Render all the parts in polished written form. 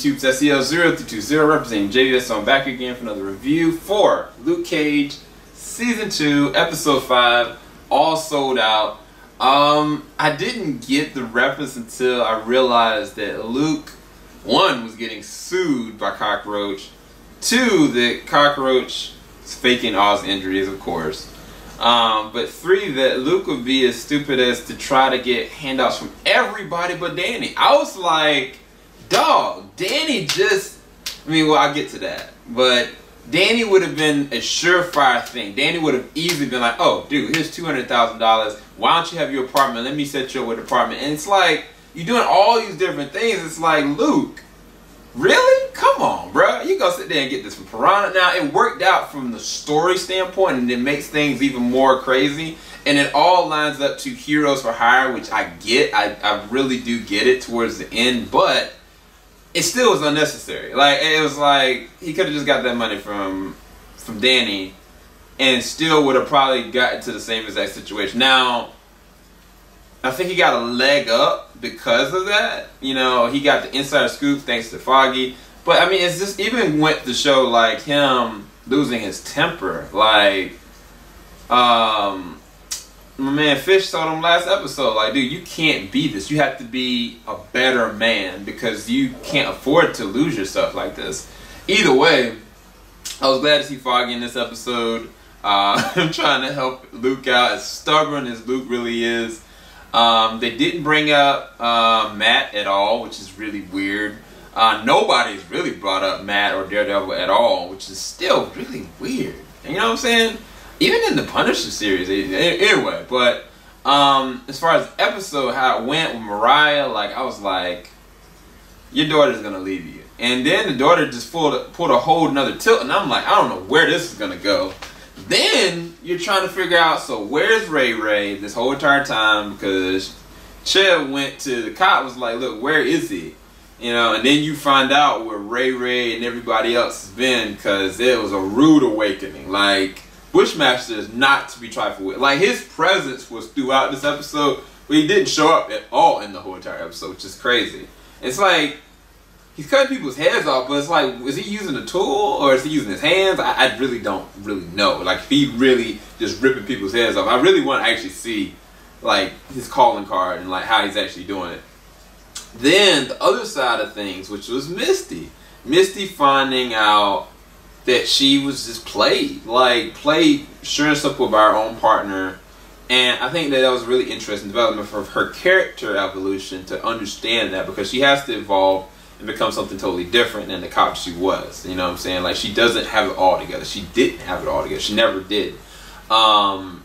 YouTube's SEL0320 representing JVS. So I'm back again for another review for Luke Cage Season 2, Episode 5, all sold out. I didn't get the reference until I realized that Luke, 1, was getting sued by Cockroach, 2, that Cockroach is faking Oz's injuries, of course. But 3, that Luke would be as stupid as to try to get handouts from everybody but Danny. I was like, dog, Danny just, well, I'll get to that. But Danny would have been a surefire thing. Danny would have easily been like, oh, dude, here's $200,000. Why don't you have your apartment? Let me set you up with an apartment. And it's like, you're doing all these different things. It's like, Luke, really? Come on, bro. You go sit there and get this from Piranha. Now, it worked out from the story standpoint, and it makes things even more crazy. And it all lines up to Heroes for Hire, which I get. I really do get it towards the end, but it still was unnecessary. Like, it was like, he could have just got that money from Danny, and still would have probably gotten to the same exact situation. Now, I think he got a leg up because of that. You know, he got the insider scoop thanks to Foggy. But, I mean, it's just even went to show, like, him losing his temper. Like, my man Fish told him last episode, like, dude, you can't be this. You have to be a better man because you can't afford to lose yourself like this. Either way, I was glad to see Foggy in this episode. I'm trying to help Luke out, as stubborn as Luke really is. They didn't bring up Matt at all, which is really weird. Nobody's really brought up Matt or Daredevil at all, which is still really weird. And you know what I'm saying? Even in the Punisher series, anyway. But as far as the episode, how it went with Mariah, like, I was like, your daughter's gonna leave you. And then the daughter just pulled a whole another tilt, and I'm like, I don't know where this is gonna go. Then you're trying to figure out, so where's Ray Ray this whole entire time? Because Chev went to the cop, was like, look, where is he? You know, and then you find out where Ray Ray and everybody else has been, because it was a rude awakening. Like, Bushmaster is not to be trifled with. Like, his presence was throughout this episode, but he didn't show up at all in the whole entire episode, which is crazy. It's like, he's cutting people's heads off, but it's like, is he using a tool or is he using his hands? I really don't really know. Like, if he really just ripping people's heads off, I really want to actually see, like, his calling card and, like, how he's actually doing it. Then, the other side of things, which was Misty. Misty finding out that she was just played sharing stuff with our own partner. And I think that was a really interesting development for her character evolution to understand that, because she has to evolve and become something totally different than the cop she was. You know what I'm saying? Like, she doesn't have it all together. She didn't have it all together. She never did. And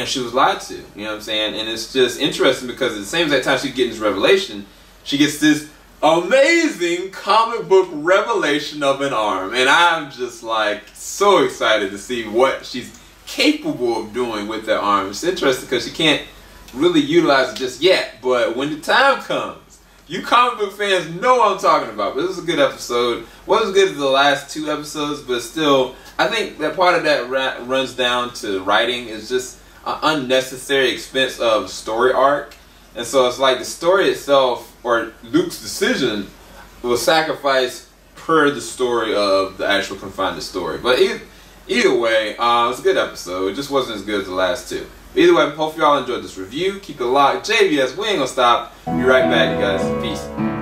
she was lied to. You know what I'm saying? And it's just interesting because at the same exact time she's getting this revelation, she gets this amazing comic book revelation of an arm. And I'm just, like, so excited to see what she's capable of doing with that arm. It's interesting because she can't really utilize it just yet. But when the time comes, you comic book fans know what I'm talking about. But this was a good episode. Wasn't as good as the last 2 episodes, but still, I think that part of that runs down to writing is just an unnecessary expense of story arc. And so it's like the story itself, or Luke's decision, will sacrifice per the story of the actual confined story. But either way, it was a good episode. It just wasn't as good as the last 2. Either way, hope y'all enjoyed this review. Keep it locked. JVS, we ain't gonna stop. Be right back, you guys. Peace.